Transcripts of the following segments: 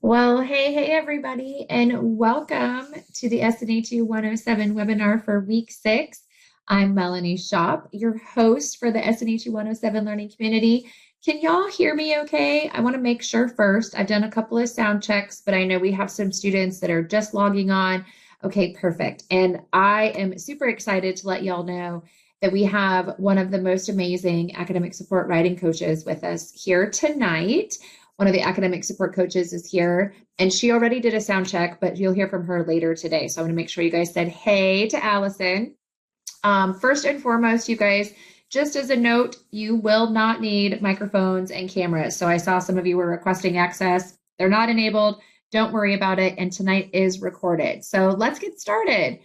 Well, hey, everybody, and welcome to the SNHU 107 webinar for week 6. I'm Melanie Shop, your host for the SNHU 107 learning community. Can y'all hear me okay? I want to make sure first. I've done a couple of sound checks, but I know we have some students that are just logging on. Okay, perfect. And I am super excited to let y'all know that we have one of the most amazing academic support writing coaches with us here tonight. One of the academic support coaches is here, and she already did a sound check, but you'll hear from her later today. So I want to make sure you guys said hey to Allison. First and foremost, you guys, just as a note, you will not need microphones and cameras. So I saw some of you were requesting access. They're not enabled. Don't worry about it. And tonight is recorded. So let's get started.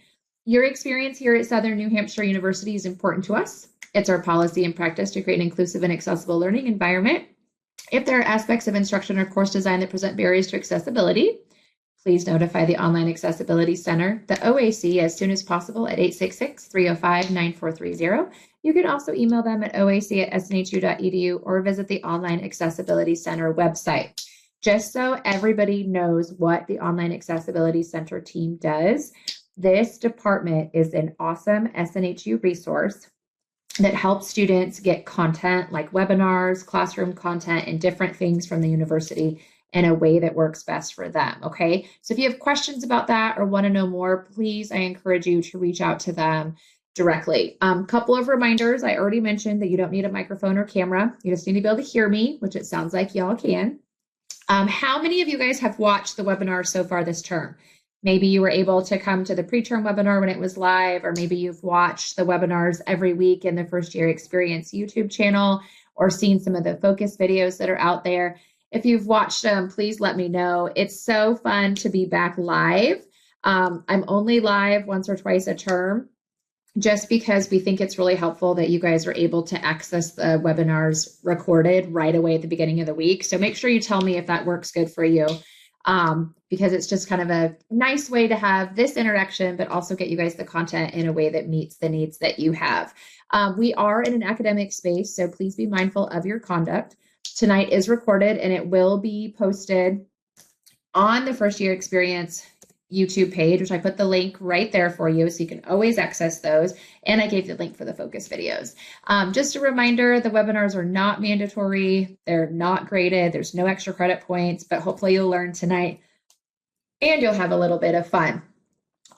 Your experience here at Southern New Hampshire University is important to us. It's our policy and practice to create an inclusive and accessible learning environment. If there are aspects of instruction or course design that present barriers to accessibility, please notify the Online Accessibility Center, the OAC, as soon as possible at 866-305-9430. You can also email them at oac@snhu.edu or visit the Online Accessibility Center website. Just so everybody knows what the Online Accessibility Center team does, this department is an awesome SNHU resource that helps students get content like webinars, classroom content, and different things from the university in a way that works best for them, okay? So if you have questions about that or want to know more, please, I encourage you to reach out to them directly. Couple of reminders. I already mentioned that you don't need a microphone or camera. You just need to be able to hear me, which it sounds like y'all can. How many of you guys have watched the webinar so far this term? Maybe you were able to come to the pre-term webinar when it was live, or maybe you've watched the webinars every week in the First Year Experience YouTube channel or seen some of the focus videos that are out there. If you've watched them, please let me know. It's so fun to be back live. I'm only live once or twice a term, just because we think it's really helpful that you guys are able to access the webinars recorded right away at the beginning of the week. So make sure you tell me if that works good for you. Because it's just kind of a nice way to have this interaction, but also get you guys the content in a way that meets the needs that you have. We are in an academic space, so please be mindful of your conduct. Tonight is recorded and it will be posted on the First Year Experience YouTube page, which I put the link right there for you, so you can always access those. And I gave the link for the focus videos. Just a reminder, the webinars are not mandatory. They're not graded. There's no extra credit points, but hopefully you'll learn tonight and you'll have a little bit of fun.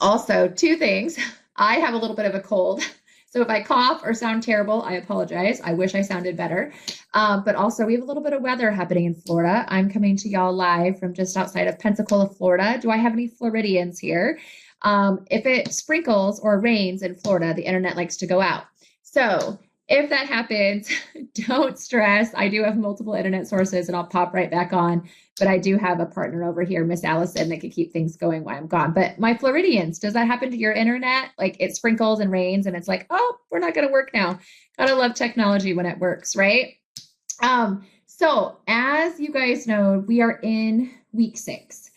Also, two things. I have a little bit of a cold. So if I cough or sound terrible, I apologize. I wish I sounded better. But also we have a little bit of weather happening in Florida. I'm coming to y'all live from just outside of Pensacola, Florida. Do I have any Floridians here? If it sprinkles or rains in Florida, the internet likes to go out. So if that happens, don't stress. I do have multiple internet sources and I'll pop right back on. But I do have a partner over here, Miss Allison, that can keep things going while I'm gone. But my Floridians, does that happen to your internet? Like it sprinkles and rains and it's like, oh, we're not going to work now. Gotta love technology when it works, right? So as you guys know, we are in week 6.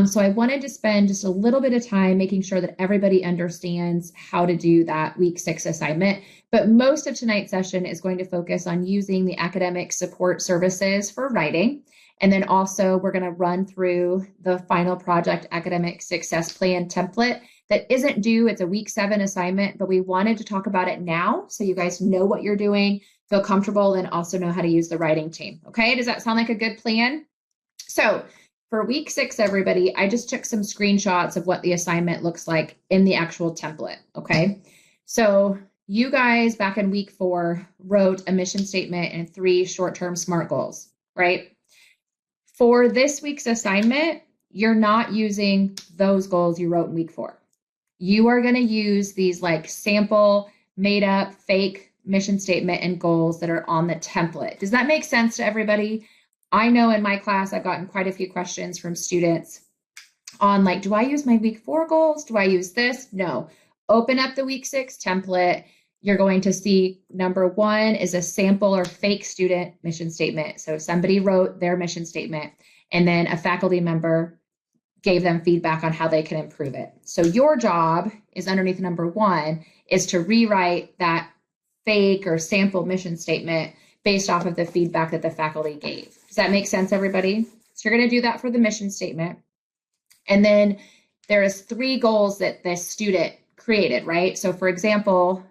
So I wanted to spend just a little bit of time making sure that everybody understands how to do that week 6 assignment. But most of tonight's session is going to focus on using the academic support services for writing. And then also we're going to run through the final project academic success plan template that isn't due. It's a week 7 assignment, but we wanted to talk about it now so you guys know what you're doing, feel comfortable, and also know how to use the writing team. Okay, does that sound like a good plan? So for week 6, everybody, I just took some screenshots of what the assignment looks like in the actual template. Okay, so you guys back in week 4 wrote a mission statement and 3 short-term SMART goals, right? For this week's assignment, you're not using those goals you wrote in week 4. You are going to use these like sample, made up, fake mission statement and goals that are on the template. Does that make sense to everybody? I know in my class, I've gotten quite a few questions from students on like, do I use my week 4 goals? Do I use this? No. Open up the week 6 template. You're going to see number 1 is a sample or fake student mission statement. So somebody wrote their mission statement and then a faculty member gave them feedback on how they can improve it. So your job is underneath number 1 is to rewrite that fake or sample mission statement based off of the feedback that the faculty gave. Does that make sense, everybody? So you're going to do that for the mission statement. And then there is 3 goals that the student created, right? So for example,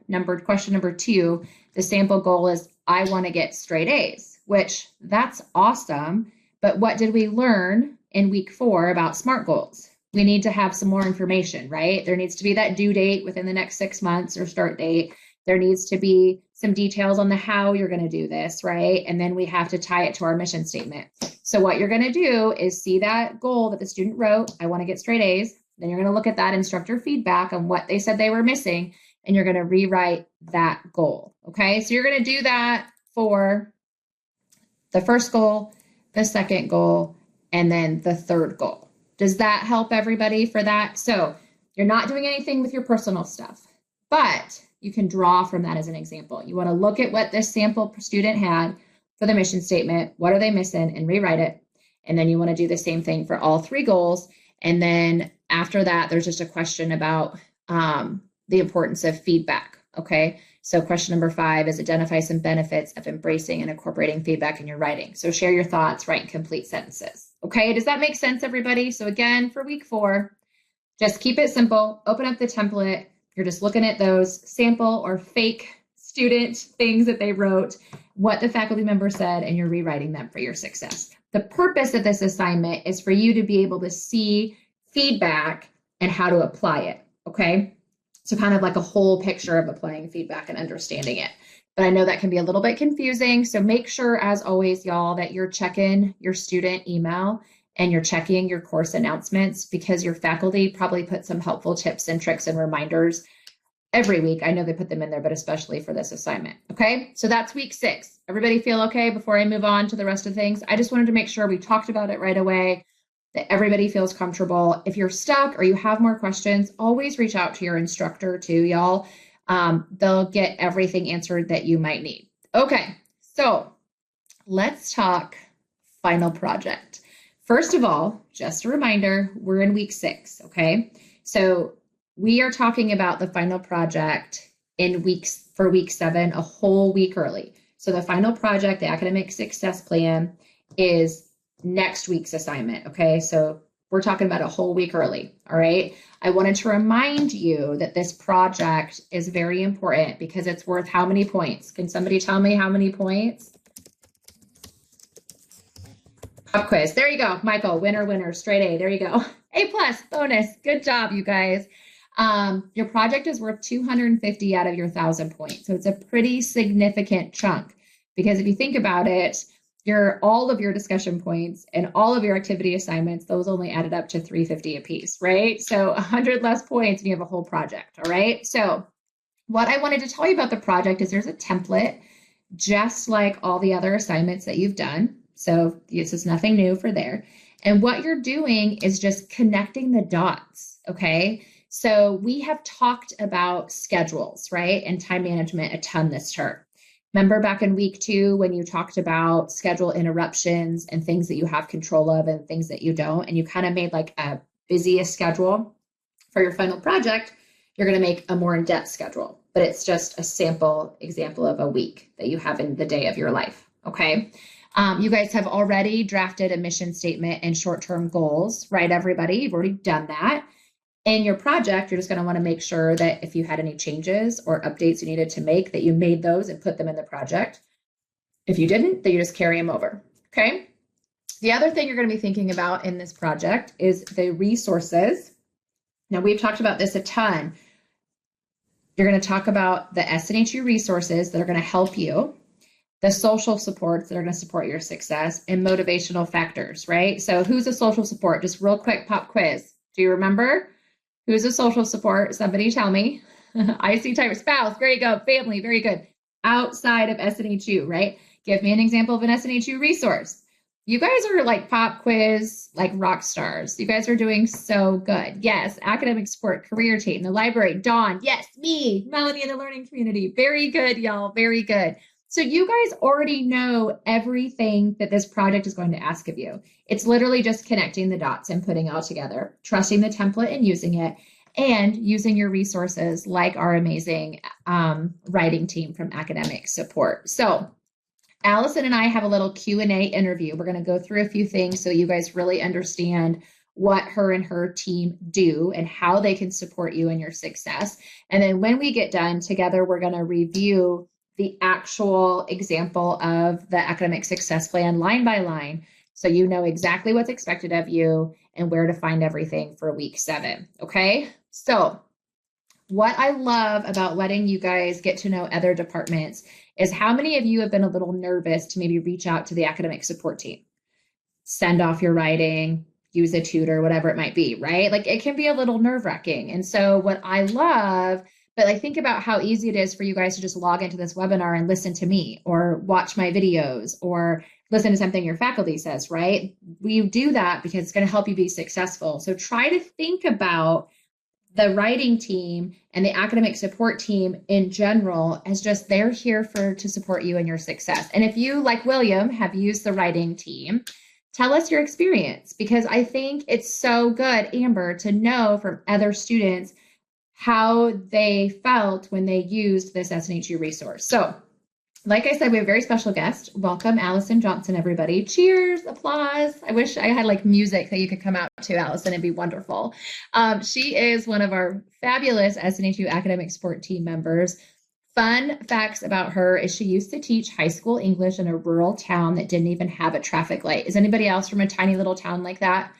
question number 2, the sample goal is, I want to get straight A's, which that's awesome. But what did we learn in week 4 about SMART goals? We need to have some more information, right? There needs to be that due date within the next 6 months or start date. There needs to be some details on the how you're going to do this, right? And then we have to tie it to our mission statement. So what you're going to do is see that goal that the student wrote, I want to get straight A's. Then you're going to look at that instructor feedback on what they said they were missing, and you're going to rewrite that goal. Okay, so you're going to do that for the first goal, the second goal, and then the third goal. Does that help everybody for that? So you're not doing anything with your personal stuff, but you can draw from that as an example. You want to look at what this sample student had for the mission statement, what are they missing, and rewrite it. And then you want to do the same thing for all 3 goals. And then after that, there's just a question about the importance of feedback. Okay, so question number 5 is identify some benefits of embracing and incorporating feedback in your writing. So share your thoughts, write complete sentences. Okay, does that make sense, everybody? So again, for week 4, just keep it simple, open up the template. You're just looking at those sample or fake student things that they wrote, what the faculty member said, and you're rewriting them for your success. The purpose of this assignment is for you to be able to see feedback and how to apply it, okay? So kind of like a whole picture of applying feedback and understanding it. But I know that can be a little bit confusing. So make sure, as always, y'all, that you're checking your student email and you're checking your course announcements, because your faculty probably put some helpful tips and tricks and reminders every week. I know they put them in there, but especially for this assignment. Okay, so that's week 6. Everybody feel okay before I move on to the rest of things? I just wanted to make sure we talked about it right away, that everybody feels comfortable. If you're stuck or you have more questions, always reach out to your instructor too, y'all. They'll get everything answered that you might need. Okay, so let's talk final project. First of all, just a reminder, we're in week 6, okay? So we are talking about the final project for week 7, a whole week early. So the final project, the academic success plan, is next week's assignment, okay? So we're talking about a whole week early, all right? I wanted to remind you that this project is very important because it's worth how many points? Can somebody tell me how many points? Pop quiz. There you go, Michael. Winner, straight A. There you go. A+, bonus. Good job, you guys. Your project is worth 250 out of your 1,000 points. So it's a pretty significant chunk, because if you think about it, all of your discussion points and all of your activity assignments, those only added up to 350 apiece, right? So 100 less points and you have a whole project, all right? So what I wanted to tell you about the project is there's a template, just like all the other assignments that you've done. So this is nothing new for there. And what you're doing is just connecting the dots, okay? So we have talked about schedules, right? And time management a ton this term. Remember back in week 2 when you talked about schedule interruptions and things that you have control of and things that you don't, and you kind of made like a busiest schedule for your final project. You're going to make a more in-depth schedule, but it's just a sample example of a week that you have in the day of your life, okay? You guys have already drafted a mission statement and short-term goals, right, everybody? You've already done that. In your project, you're just going to want to make sure that if you had any changes or updates you needed to make, that you made those and put them in the project. If you didn't, then you just carry them over, okay? The other thing you're going to be thinking about in this project is the resources. Now, we've talked about this a ton. You're going to talk about the SNHU resources that are going to help you, the social supports that are going to support your success, and motivational factors, right? So who's a social support? Just real quick pop quiz. Do you remember? Who's a social support? Somebody tell me. IC type spouse. There you go. Family. Very good. Outside of SNHU, right? Give me an example of an SNHU resource. You guys are like pop quiz, like rock stars. You guys are doing so good. Yes. Academic support, career team, the library, Dawn. Yes. Me, Melanie in the learning community. Very good, y'all. Very good. So you guys already know everything that this project is going to ask of you. It's literally just connecting the dots and putting it all together, trusting the template and using it, and using your resources like our amazing writing team from Academic Support. So Allison and I have a little Q&A interview. We're going to go through a few things so you guys really understand what her and her team do and how they can support you in your success. And then when we get done together, we're going to review the actual example of the academic success plan line by line, so you know exactly what's expected of you and where to find everything for week 7. Okay, so what I love about letting you guys get to know other departments is how many of you have been a little nervous to maybe reach out to the academic support team, send off your writing, use a tutor, whatever it might be, right? Like it can be a little nerve-wracking. And so what I love, but like think about how easy it is for you guys to just log into this webinar and listen to me or watch my videos or listen to something your faculty says, right? We do that because it's going to help you be successful. So try to think about the writing team and the academic support team in general as just they're here to support you in your success. And if you, like William, have used the writing team, tell us your experience, because I think it's so good, Amber, to know from other students how they felt when they used this SNHU resource. So like I said, we have a very special guest. Welcome, Allison Johnson, everybody. Cheers, applause. I wish I had like music that you could come out to, Allison. It'd be wonderful. She is one of our fabulous SNHU Academic Support team members. Fun facts about her is she used to teach high school English in a rural town that didn't even have a traffic light. Is anybody else from a tiny little town like that?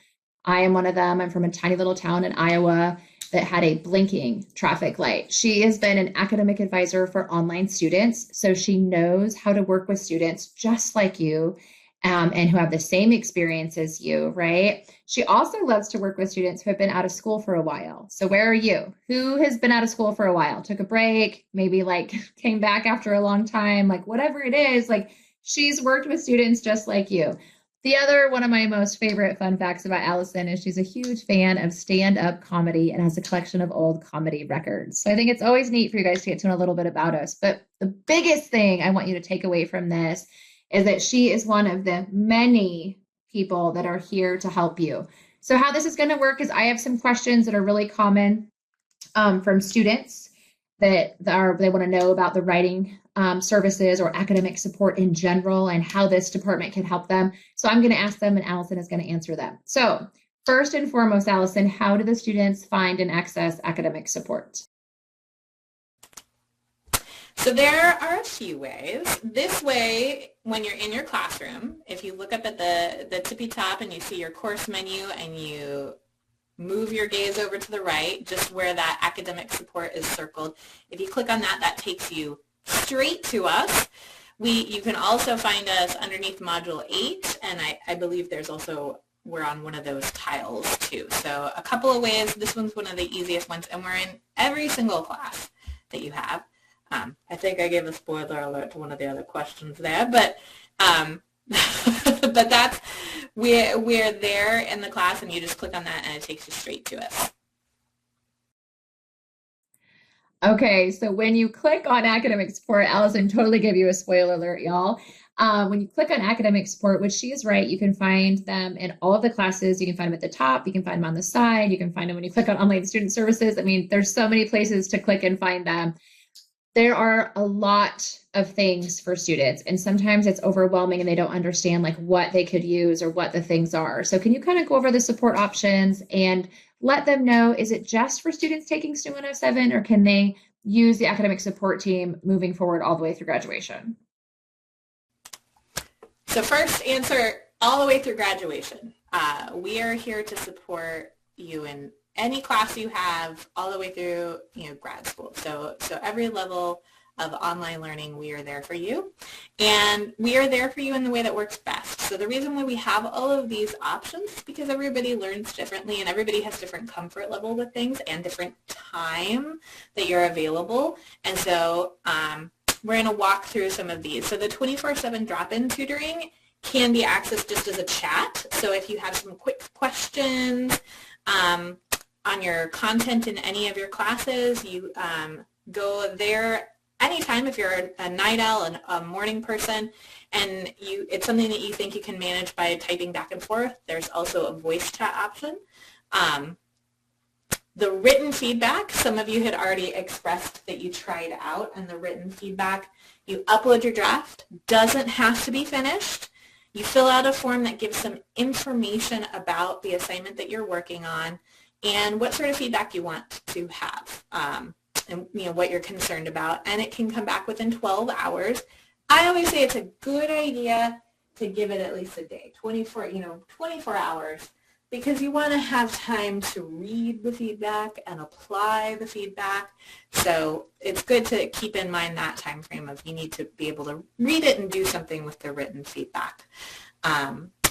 I am one of them. I'm from a tiny little town in Iowa that had a blinking traffic light. She has been an academic advisor for online students, so she knows how to work with students just like you and who have the same experience as you, right? She also loves to work with students who have been out of school for a while. So where are you? Who has been out of school for a while? Took a break, maybe like came back after a long time, like whatever it is, like she's worked with students just like you. The other one of my most favorite fun facts about Allison is she's a huge fan of stand-up comedy and has a collection of old comedy records. So I think it's always neat for you guys to get to know a little bit about us. But the biggest thing I want you to take away from this is that she is one of the many people that are here to help you. So how this is going to work is I have some questions that are really common from students that they want to know about the writing services or academic support in general and how this department can help them. So I'm going to ask them and Allison is going to answer them. So first and foremost, Allison, how do the students find and access academic support? So there are a few ways. This way, when you're in your classroom, if you look up at the tippy top and you see your course menu and you move your gaze over to the right, just where that academic support is circled, if you click on that, that takes you straight to us. You can also find us underneath Module 8, and I believe we're on one of those tiles too. So a couple of ways. This one's one of the easiest ones, and we're in every single class that you have. I think I gave a spoiler alert to one of the other questions there, but but that's we're there in the class, and you just click on that, and it takes you straight to us. Okay, so when you click on academic support, Allison totally gave you a spoiler alert, y'all. When you click on academic support, which she is right, you can find them in all of the classes. You can find them at the top. You can find them on the side. You can find them when you click on online student services. I mean, there's so many places to click and find them. There are a lot of things for students, and sometimes it's overwhelming and they don't understand like what they could use or what the things are. So can you kind of go over the support options and let them know, is it just for students taking SNHU 107, or can they use the academic support team moving forward all the way through graduation? So first, answer all the way through graduation. We are here to support you in any class you have all the way through, grad school. So every level of online learning, we are there for you. And we are there for you in the way that works best. So the reason why we have all of these options is because everybody learns differently and everybody has different comfort level with things and different time that you're available. And so we're going to walk through some of these. So the 24/7 drop-in tutoring can be accessed just as a chat. So if you have some quick questions on your content in any of your classes, you go there anytime if you're a night owl and a morning person, and it's something that you think you can manage by typing back and forth. There's also a voice chat option. The written feedback, some of you had already expressed that you tried out, and the written feedback You upload your draft. Doesn't have to be finished. You fill out a form that gives some information about the assignment that you're working on and what sort of feedback you want to have, and what you're concerned about. And it can come back within 12 hours. I always say it's a good idea to give it at least a day, 24 hours, because you want to have time to read the feedback and apply the feedback. So it's good to keep in mind that time frame of you need to be able to read it and do something with the written feedback.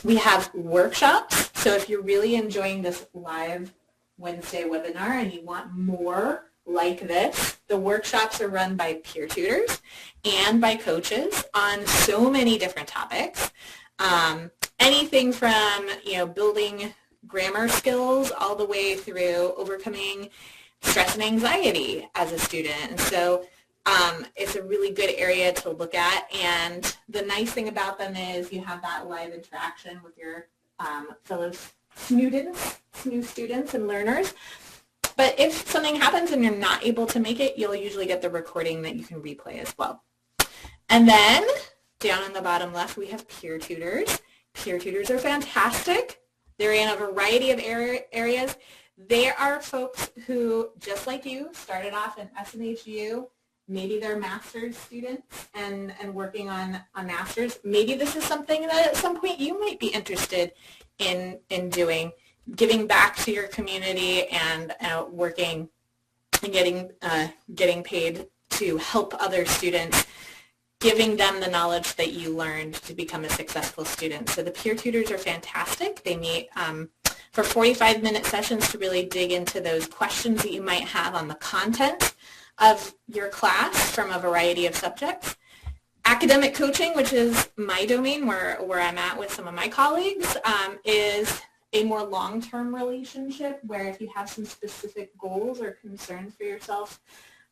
We have workshops. So if you're really enjoying this live Wednesday webinar and you want more like this, the workshops are run by peer tutors and by coaches on so many different topics. Anything from building grammar skills all the way through overcoming stress and anxiety as a student. And so it's a really good area to look at. And the nice thing about them is you have that live interaction with your fellow students and learners. But if something happens and you're not able to make it, you'll usually get the recording that you can replay as well. And then down in the bottom left, we have peer tutors. Peer tutors are fantastic. They're in a variety of areas. They are folks who, just like you, started off in SNHU. Maybe they're master's students and working on a master's. Maybe this is something that at some point you might be interested in doing, giving back to your community and working and getting paid to help other students, giving them the knowledge that you learned to become a successful student. So the peer tutors are fantastic. They meet for 45-minute sessions to really dig into those questions that you might have on the content of your class from a variety of subjects. Academic coaching, which is my domain where I'm at with some of my colleagues, is a more long-term relationship where if you have some specific goals or concerns for yourself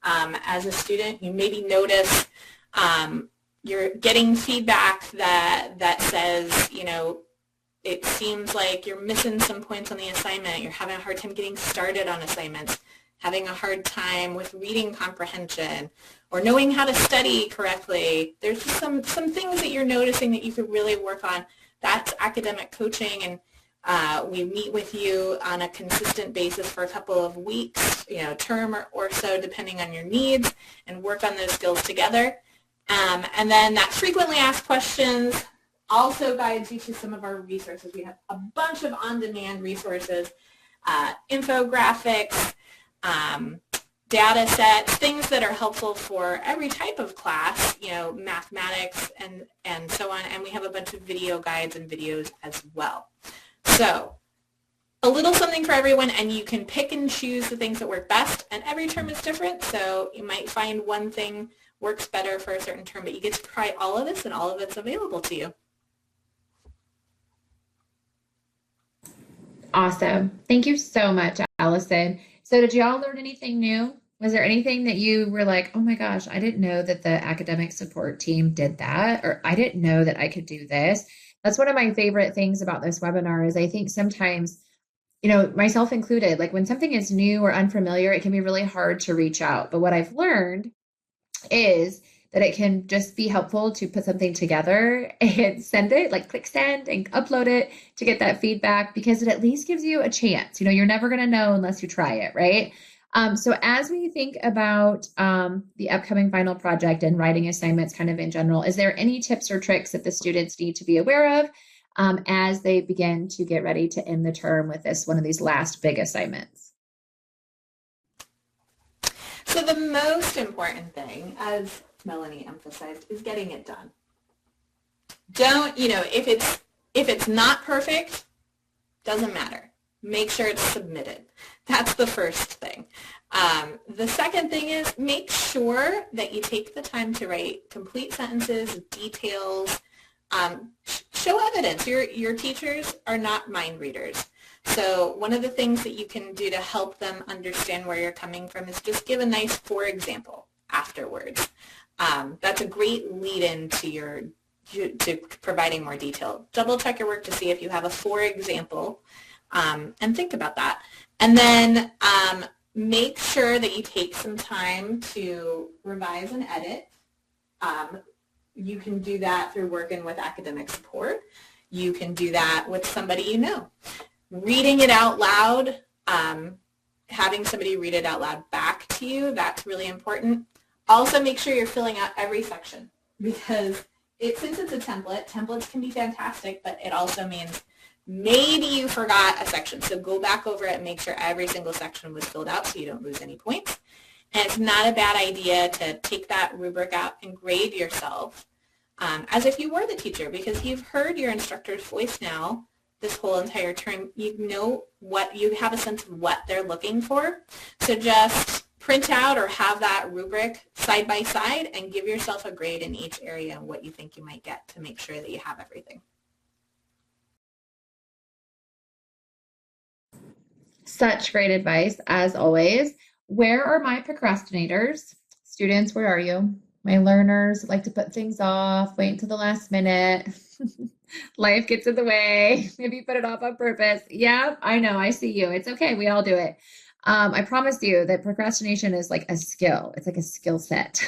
as a student, you maybe notice you're getting feedback that says, it seems like you're missing some points on the assignment, you're having a hard time getting started on assignments, having a hard time with reading comprehension or knowing how to study correctly. There's just some things that you're noticing that you could really work on. That's academic coaching, and we meet with you on a consistent basis for a couple of weeks, term or so, depending on your needs, and work on those skills together. And then that frequently asked questions also guides you to some of our resources. We have a bunch of on-demand resources, infographics, data sets, things that are helpful for every type of class, mathematics and so on. And we have a bunch of video guides and videos as well. So a little something for everyone, and you can pick and choose the things that work best, and every term is different, so you might find one thing works better for a certain term, but you get to try all of this, and all of it's available to you. Awesome. Thank you so much, Allison. So did y'all learn anything new? Was there anything that you were like, oh my gosh, I didn't know that the academic support team did that, or I didn't know that I could do this? That's one of my favorite things about this webinar is I think sometimes, myself included, like when something is new or unfamiliar, it can be really hard to reach out. But what I've learned is that it can just be helpful to put something together and send it, like click send and upload it to get that feedback, because it at least gives you a chance. You're never going to know unless you try it, right? So as we think about the upcoming final project and writing assignments kind of in general, is there any tips or tricks that the students need to be aware of as they begin to get ready to end the term with one of these last big assignments? So the most important thing, as Melanie emphasized, is getting it done. Don't, if it's not perfect, doesn't matter. Make sure it's submitted. That's the first thing. The second thing is make sure that you take the time to write complete sentences, details, show evidence. Your teachers are not mind readers. So one of the things that you can do to help them understand where you're coming from is just give a nice for example afterwards. That's a great lead-in to providing more detail. Double check your work to see if you have a for example, and think about that. And then make sure that you take some time to revise and edit. You can do that through working with academic support. You can do that with somebody you know. Reading it out loud, having somebody read it out loud back to you, that's really important. Also make sure you're filling out every section, because since it's a template, templates can be fantastic, but it also means maybe you forgot a section. So go back over it and make sure every single section was filled out so you don't lose any points. And it's not a bad idea to take that rubric out and grade yourself as if you were the teacher, because you've heard your instructor's voice now this whole entire term. You know you have a sense of what they're looking for. So just print out or have that rubric side by side and give yourself a grade in each area and what you think you might get to make sure that you have everything. Such great advice, as always. Where are my procrastinators? Students, where are you? My learners like to put things off, wait until the last minute. Life gets in the way. Maybe you put it off on purpose. Yeah, I know. I see you. It's okay. We all do it. I promise you that procrastination is like a skill. It's like a skill set.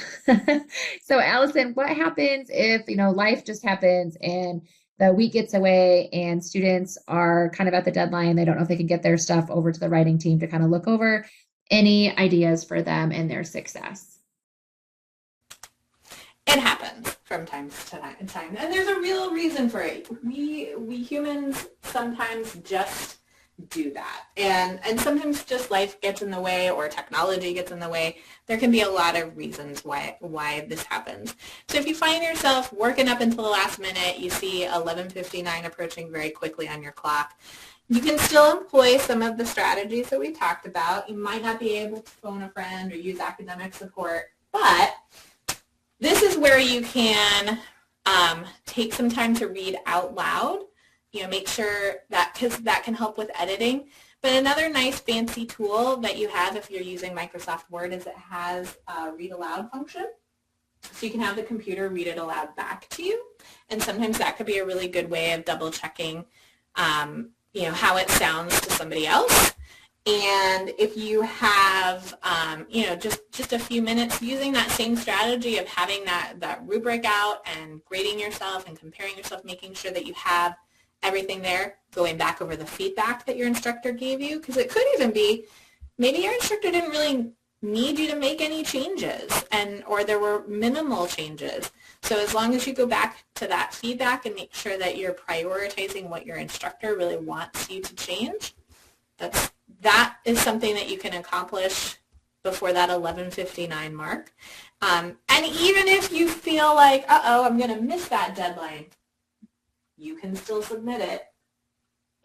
So Allison, what happens if, life just happens and the week gets away and students are kind of at the deadline? They don't know if they can get their stuff over to the writing team to kind of look over. Any ideas for them and their success? It happens from time to time, and there's a real reason for it. We humans sometimes just do that, and sometimes just life gets in the way or technology gets in the way. There can be a lot of reasons why this happens. So if you find yourself working up until the last minute, you see 11:59 approaching very quickly on your clock, you can still employ some of the strategies that we talked about. You might not be able to phone a friend or use academic support, but this is where you can take some time to read out loud. Make sure that, because that can help with editing. But another nice fancy tool that you have if you're using Microsoft Word is it has a read aloud function. So you can have the computer read it aloud back to you. And sometimes that could be a really good way of double checking how it sounds to somebody else. And if you have, just a few minutes using that same strategy of having that rubric out and grading yourself and comparing yourself, making sure that you have everything there, going back over the feedback that your instructor gave you, because it could even be maybe your instructor didn't really need you to make any changes, or there were minimal changes. So as long as you go back to that feedback and make sure that you're prioritizing what your instructor really wants you to change, that is something that you can accomplish before that 11:59 mark. And even if you feel like, I'm going to miss that deadline, you can still submit it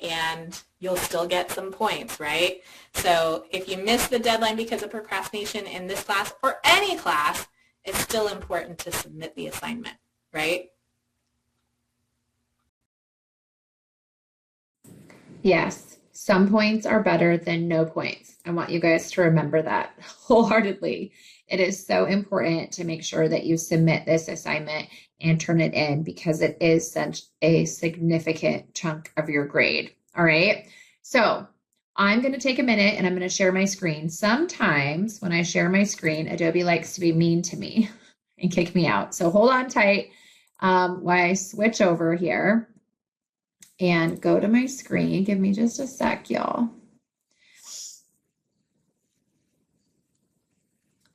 and you'll still get some points, right? So if you miss the deadline because of procrastination in this class or any class, it's still important to submit the assignment, right? Yes. Some points are better than no points. I want you guys to remember that wholeheartedly. It is so important to make sure that you submit this assignment and turn it in, because it is such a significant chunk of your grade. All right. So I'm going to take a minute and I'm going to share my screen. Sometimes when I share my screen, Adobe likes to be mean to me and kick me out. So hold on tight while I switch over here and go to my screen. Give me just a sec, y'all.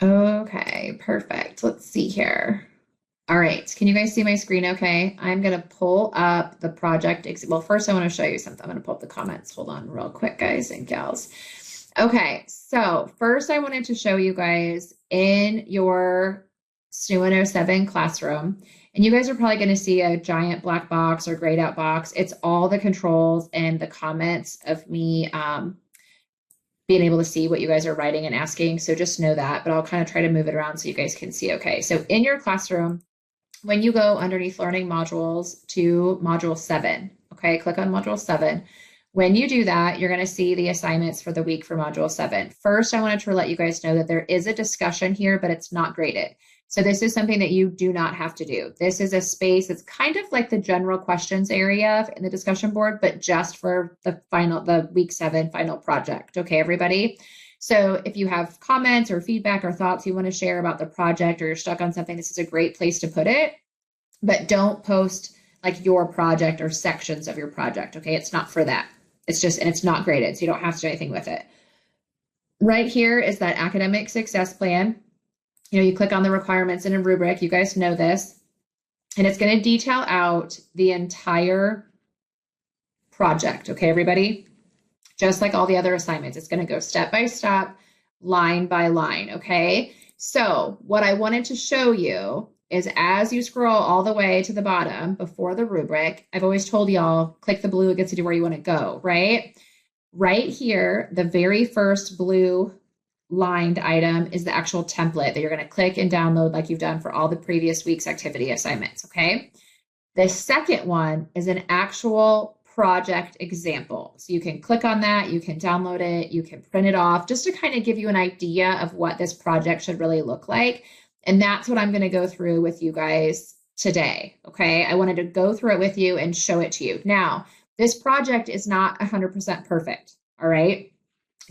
Okay, perfect. Let's see here. All right, can you guys see my screen okay? I'm gonna pull up the project. Well, first I wanna show you something. I'm gonna pull up the comments. Hold on real quick, guys and gals. Okay, so first I wanted to show you guys in your SNHU 107 classroom, and you guys are probably gonna see a giant black box or grayed out box. It's all the controls and the comments of me being able to see what you guys are writing and asking. So just know that, but I'll kind of try to move it around so you guys can see okay. So in your classroom, when you go underneath learning modules to module 7, okay, click on module 7. When you do that, you're going to see the assignments for the week for module 7. First, I wanted to let you guys know that there is a discussion here, but it's not graded. So this is something that you do not have to do. This is a space, it's kind of like the general questions area in the discussion board, but just for the week 7 final project. Okay, everybody? So if you have comments or feedback or thoughts you want to share about the project, or you're stuck on something, this is a great place to put it. But don't post like your project or sections of your project, okay? It's not for that. It's just, and it's not graded, so you don't have to do anything with it. Right here is that academic success plan. You know, you click on the requirements in a rubric, you guys know this, and it's going to detail out the entire project, okay, everybody? Just like all the other assignments, it's going to go step by step, line by line, okay? So what I wanted to show you is as you scroll all the way to the bottom before the rubric, I've always told y'all, click the blue, it gets you to where you want to go, right? Right here, the very first blue lined item is the actual template that you're going to click and download like you've done for all the previous week's activity assignments, okay? The second one is an actual project example. So you can click on that, you can download it, you can print it off, just to kind of give you an idea of what this project should really look like. And that's what I'm going to go through with you guys today, okay? I wanted to go through it with you and show it to you. Now, this project is not 100% perfect, all right?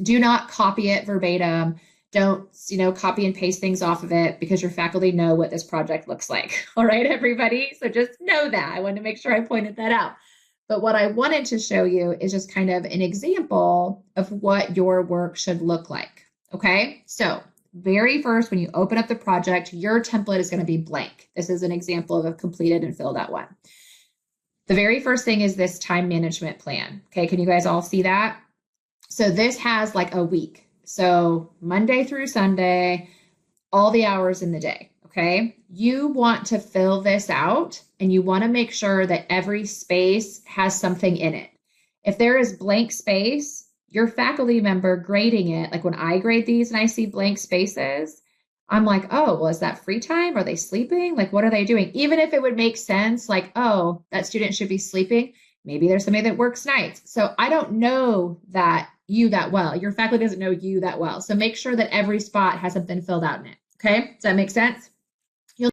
Do not copy it verbatim. Don't, copy and paste things off of it, because your faculty know what this project looks like. All right, everybody? So just know that. I wanted to make sure I pointed that out. But what I wanted to show you is just kind of an example of what your work should look like. Okay, so very first, when you open up the project, your template is going to be blank. This is an example of a completed and filled out one. The very first thing is this time management plan. Okay, can you guys all see that? So this has like a week. So Monday through Sunday, all the hours in the day, okay? You want to fill this out, and you want to make sure that every space has something in it. If there is blank space, your faculty member grading it, like when I grade these and I see blank spaces, I'm like, oh, well, is that free time? Are they sleeping? Like, what are they doing? Even if it would make sense, like, oh, that student should be sleeping. Maybe there's somebody that works nights. So I don't know you that well. Your faculty doesn't know you that well. So make sure that every spot has something filled out in it. Okay, does that make sense? You'll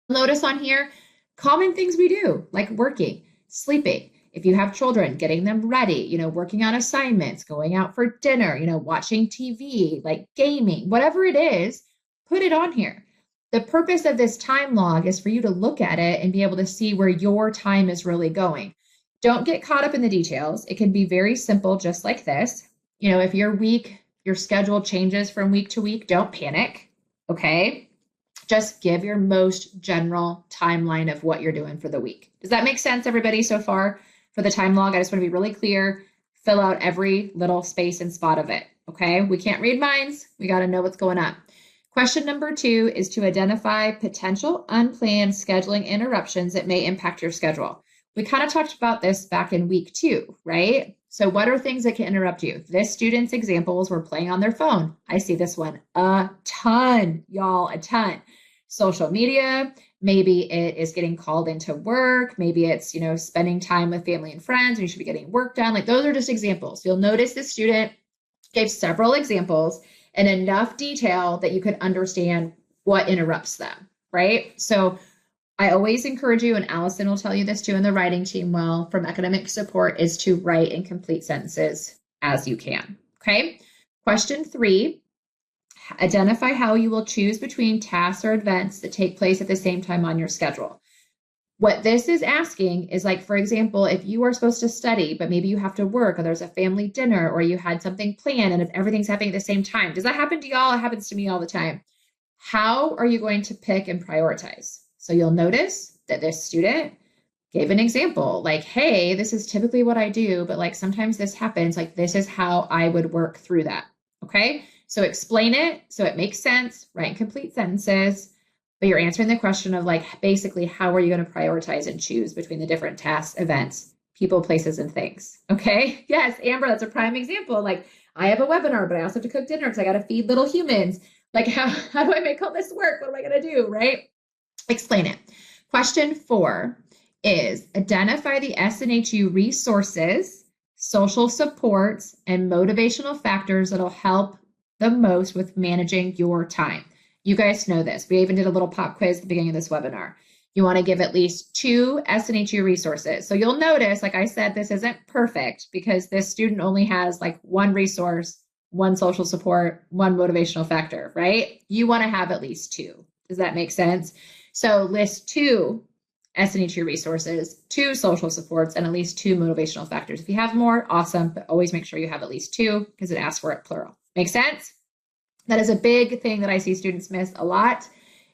notice on here, common things we do, like working, sleeping. If you have children, getting them ready, working on assignments, going out for dinner, watching TV, like gaming, whatever it is, put it on here. The purpose of this time log is for you to look at it and be able to see where your time is really going. Don't get caught up in the details. It can be very simple, just like this. If your schedule changes from week to week, don't panic, okay? Just give your most general timeline of what you're doing for the week. Does that make sense, everybody, so far? For the time log, I just want to be really clear. Fill out every little space and spot of it, okay? We can't read minds. We got to know what's going on. Question number 2 is to identify potential unplanned scheduling interruptions that may impact your schedule. We kind of talked about this back in week 2, right? So what are things that can interrupt you? This student's examples were playing on their phone. I see this one a ton, y'all, a ton. Social media, maybe it is getting called into work. Maybe it's, spending time with family and friends, and you should be getting work done. Like, those are just examples. You'll notice the student gave several examples and enough detail that you could understand what interrupts them, right? So I always encourage you, and Allison will tell you this too in the writing team from academic support, is to write and complete sentences as you can, okay? Question 3, identify how you will choose between tasks or events that take place at the same time on your schedule. What this is asking is, like, for example, if you are supposed to study, but maybe you have to work, or there's a family dinner, or you had something planned, and if everything's happening at the same time. Does that happen to y'all? It happens to me all the time. How are you going to pick and prioritize? So you'll notice that this student gave an example, like, hey, this is typically what I do, but like sometimes this happens, like this is how I would work through that, okay? So explain it so it makes sense, write complete sentences, but you're answering the question of, like, basically, how are you going to prioritize and choose between the different tasks, events, people, places, and things, okay? Yes, Amber, that's a prime example. Like, I have a webinar, but I also have to cook dinner because I got to feed little humans. Like, how do I make all this work? What am I going to do, right? Explain it. Question 4 is identify the SNHU resources, social supports, and motivational factors that'll help the most with managing your time. You guys know this. We even did a little pop quiz at the beginning of this webinar. You want to give at least 2 SNHU resources. So you'll notice, like I said, this isn't perfect because this student only has like 1 resource, 1 social support, 1 motivational factor, right? You want to have at least 2. Does that make sense? So list 2 SNHU resources, 2 social supports, and at least 2 motivational factors. If you have more, awesome, but always make sure you have at least 2 because it asks for it plural. Make sense? That is a big thing that I see students miss a lot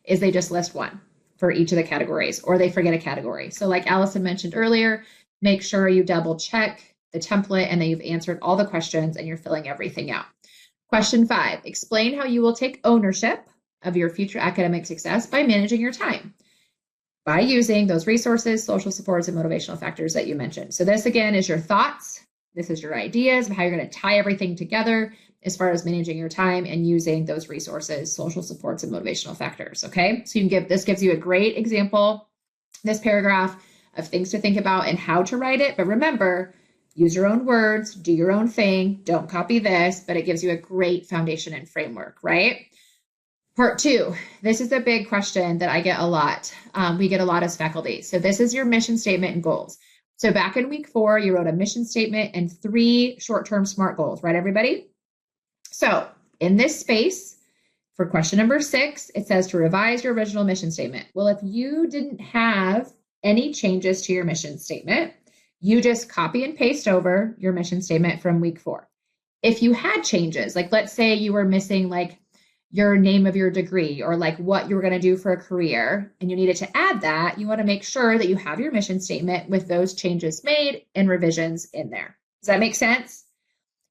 is they just list 1 for each of the categories, or they forget a category. So like Allison mentioned earlier, make sure you double check the template and that you've answered all the questions and you're filling everything out. Question 5, explain how you will take ownership of your future academic success by managing your time by using those resources, social supports, and motivational factors that you mentioned. So this again is your thoughts. This is your ideas of how you're going to tie everything together as far as managing your time and using those resources, social supports, and motivational factors. Okay, so you can this gives you a great example, this paragraph of things to think about and how to write it. But remember, use your own words, do your own thing, don't copy this, but it gives you a great foundation and framework, right? Part 2, this is a big question that I get a lot. We get a lot as faculty. So this is your mission statement and goals. So back in week 4, you wrote a mission statement and 3 short-term SMART goals, right, everybody? So in this space, for question number 6, it says to revise your original mission statement. Well, if you didn't have any changes to your mission statement, you just copy and paste over your mission statement from week 4. If you had changes, like let's say you were missing like your name of your degree or like what you were going to do for a career and you needed to add that, you want to make sure that you have your mission statement with those changes made and revisions in there. Does that make sense?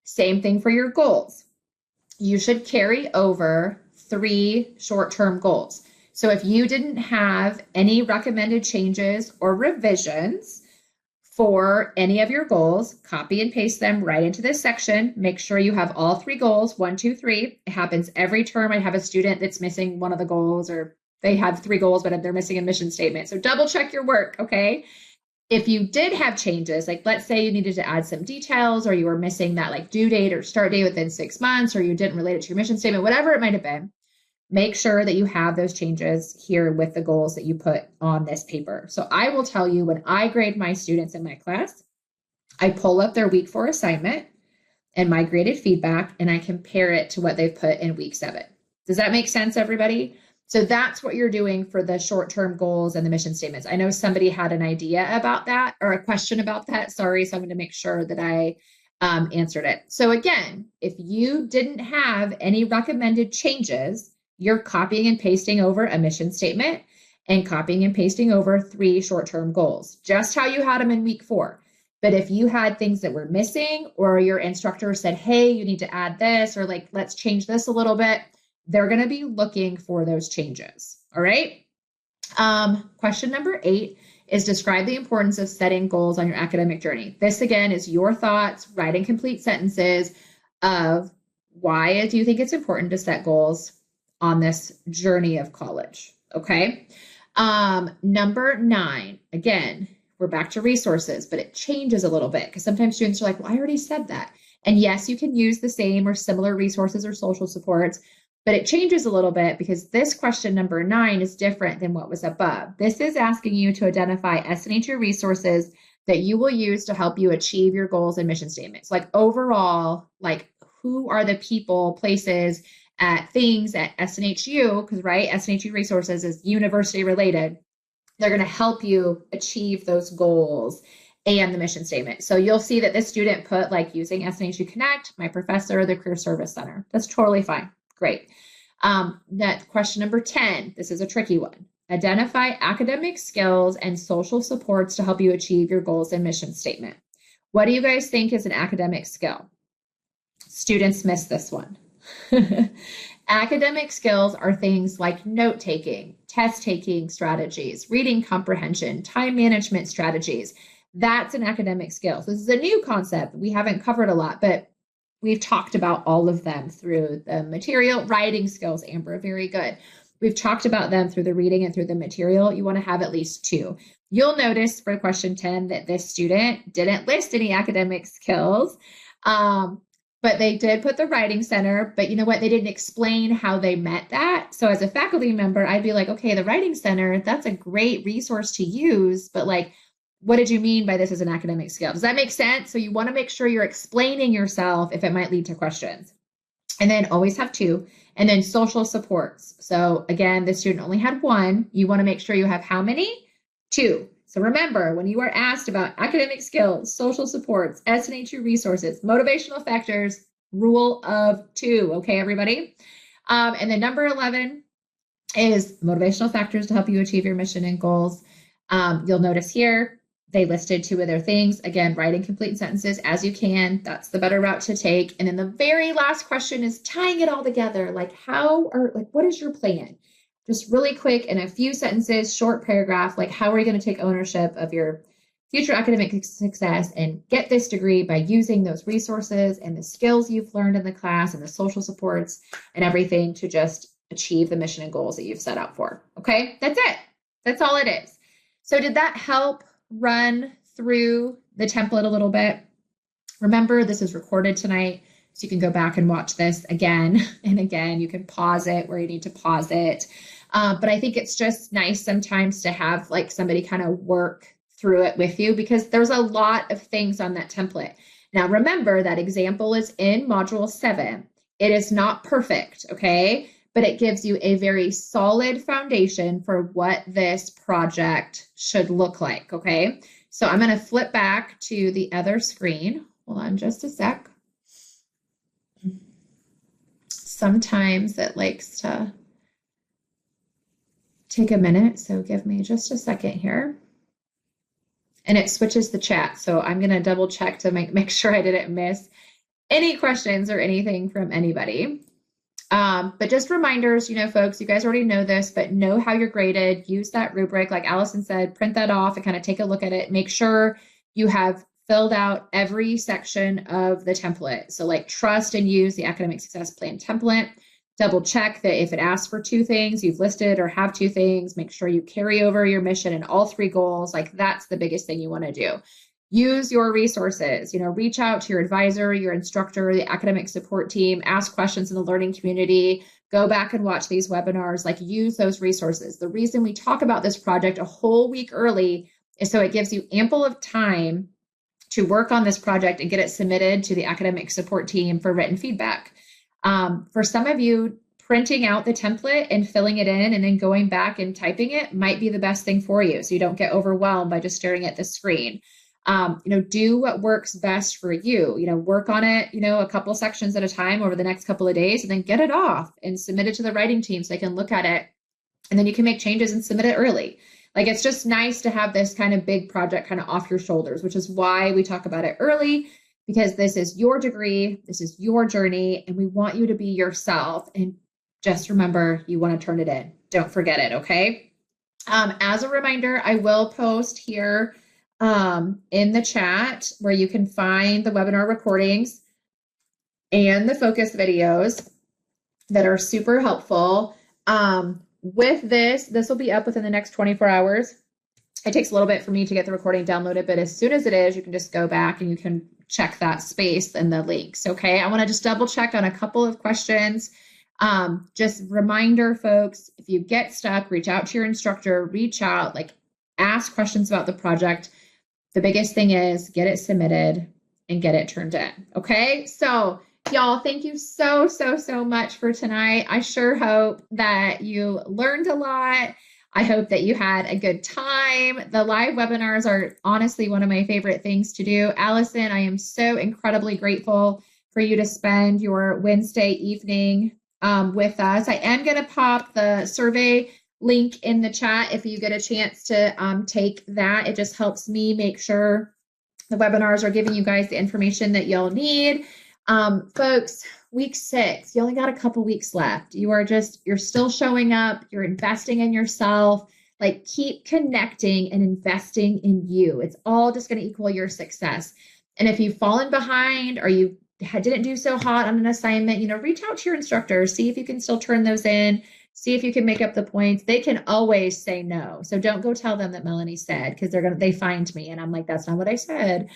Same thing for your goals. You should carry over 3 short-term goals. So if you didn't have any recommended changes or revisions for any of your goals, copy and paste them right into this section. Make sure you have all 3 goals, 1, 2, 3. It happens every term. I have a student that's missing one of the goals, or they have 3 goals, but they're missing a mission statement. So double check your work, okay? If you did have changes, like let's say you needed to add some details or you were missing that like due date or start date within 6 months, or you didn't relate it to your mission statement, whatever it might have been, make sure that you have those changes here with the goals that you put on this paper. So I will tell you, when I grade my students in my class, I pull up their week 4 assignment and my graded feedback, and I compare it to what they've put in week 7. Does that make sense, everybody? So that's what you're doing for the short-term goals and the mission statements. I know somebody had an idea about that or a question about that. Sorry, so I'm going to make sure that I answered it. So again, if you didn't have any recommended changes, you're copying and pasting over a mission statement and copying and pasting over 3 short-term goals, just how you had them in week 4. But if you had things that were missing, or your instructor said, hey, you need to add this, or like, let's change this a little bit, they're going to be looking for those changes. All right. Question number 8 is describe the importance of setting goals on your academic journey. This again is your thoughts, writing complete sentences of why do you think it's important to set goals on this journey of college. Okay. Number 9, again, we're back to resources, but it changes a little bit because sometimes students are like, well, I already said that. And yes, you can use the same or similar resources or social supports, but it changes a little bit because this question number 9 is different than what was above. This is asking you to identify SNHU resources that you will use to help you achieve your goals and mission statements. Like overall, like who are the people, places, things at SNHU, because right, SNHU resources is university related. They're going to help you achieve those goals and the mission statement. So you'll see that this student put like using SNHU Connect, my professor, the Career Service Center. That's totally fine. Great. That question number 10, this is a tricky one. Identify academic skills and social supports to help you achieve your goals and mission statement. What do you guys think is an academic skill? Students miss this one. Academic skills are things like note-taking, test-taking strategies, reading comprehension, time management strategies. That's an academic skill. So this is a new concept we haven't covered a lot, but we've talked about all of them through the material. Writing skills, Amber, very good. We've talked about them through the reading and through the material. You want to have at least 2. You'll notice for question 10 that this student didn't list any academic skills. But they did put the writing center, but you know what? They didn't explain how they met that. So as a faculty member, I'd be like, okay, the writing center, that's a great resource to use, but like, what did you mean by this as an academic skill? Does that make sense? So you want to make sure you're explaining yourself if it might lead to questions. And then always have two. And then social supports. So again, the student only had one. You want to make sure you have how many? Two. So remember, when you are asked about academic skills, social supports, SNHU resources, motivational factors, rule of two. Okay, everybody? And then number 11 is motivational factors to help you achieve your mission and goals. You'll notice here, they listed two of their things. Again, write and complete sentences as you can. That's the better route to take. And then the very last question is tying it all together. Like what is your plan? Just really quick in a few sentences, short paragraph, like how are you going to take ownership of your future academic success and get this degree by using those resources and the skills you've learned in the class and the social supports and everything to just achieve the mission and goals that you've set out for. Okay, that's it. That's all it is. So did that help run through the template a little bit? Remember, this is recorded tonight, so you can go back and watch this again and again. You can pause it where you need to pause it. But I think it's just nice sometimes to have like somebody kind of work through it with you because there's a lot of things on that template. Now, remember that example is in module 7. It is not perfect, okay? But it gives you a very solid foundation for what this project should look like, okay? So I'm going to flip back to the other screen. Hold on just a sec. Sometimes it likes to take a minute, so give me just a second here. And it switches the chat, so I'm going to double check to make sure I didn't miss any questions or anything from anybody. But just reminders, folks, you guys already know this, but know how you're graded. Use that rubric, like Allison said, print that off and kind of take a look at it. Make sure you have filled out every section of the template. So like trust and use the academic success plan template. Double check that if it asks for 2 things, you've listed or have 2 things. Make sure you carry over your mission and all 3 goals. Like that's the biggest thing you want to do. Use your resources, reach out to your advisor, your instructor, the academic support team, ask questions in the learning community, go back and watch these webinars, like use those resources. The reason we talk about this project a whole week early is so it gives you ample of time to work on this project and get it submitted to the academic support team for written feedback. For some of you, printing out the template and filling it in and then going back and typing it might be the best thing for you so you don't get overwhelmed by just staring at the screen. Do what works best for you, work on it, a couple sections at a time over the next couple of days and then get it off and submit it to the writing team so they can look at it and then you can make changes and submit it early. Like it's just nice to have this kind of big project kind of off your shoulders, which is why we talk about it early because this is your degree, this is your journey, and we want you to be yourself. And just remember, you want to turn it in. Don't forget it, okay? As a reminder, I will post here in the chat where you can find the webinar recordings and the focus videos that are super helpful. With this will be up within the next 24 hours. It takes a little bit for me to get the recording downloaded, but as soon as it is, you can just go back and you can check that space and the links, okay? I want to just double check on a couple of questions. Just reminder, folks, if you get stuck, reach out to your instructor, reach out, like ask questions about the project. The biggest thing is get it submitted and get it turned in, okay? So y'all, thank you so much for tonight. I sure hope that you learned a lot. I hope that you had a good time. The live webinars are honestly one of my favorite things to do. Allison, I am so incredibly grateful for you to spend your Wednesday evening with us. I am going to pop the survey link in the chat if you get a chance to take that. It just helps me make sure the webinars are giving you guys the information that you'll need. Folks, week 6, you only got a couple weeks left. You're still showing up. You're investing in yourself. Like keep connecting and investing in you. It's all just going to equal your success. And if you've fallen behind or you didn't do so hot on an assignment, reach out to your instructor, see if you can still turn those in, See if you can make up the points. They can always say no. So don't go tell them that Melanie said, because they find me and I'm like, that's not what I said.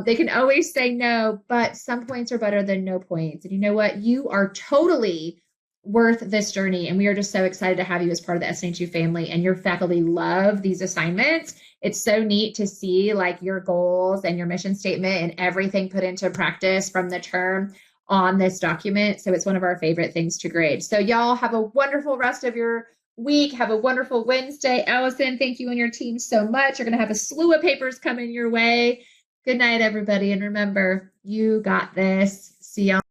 They can always say no, but some points are better than no points. And you know what? You are totally worth this journey. And we are just so excited to have you as part of the SNHU family, and your faculty love these assignments. It's so neat to see like your goals and your mission statement and everything put into practice from the term on this document. So it's one of our favorite things to grade. So y'all have a wonderful rest of your week. Have a wonderful Wednesday. Allison, thank you and your team so much. You're going to have a slew of papers coming your way. Good night, everybody. And remember, you got this. See y'all.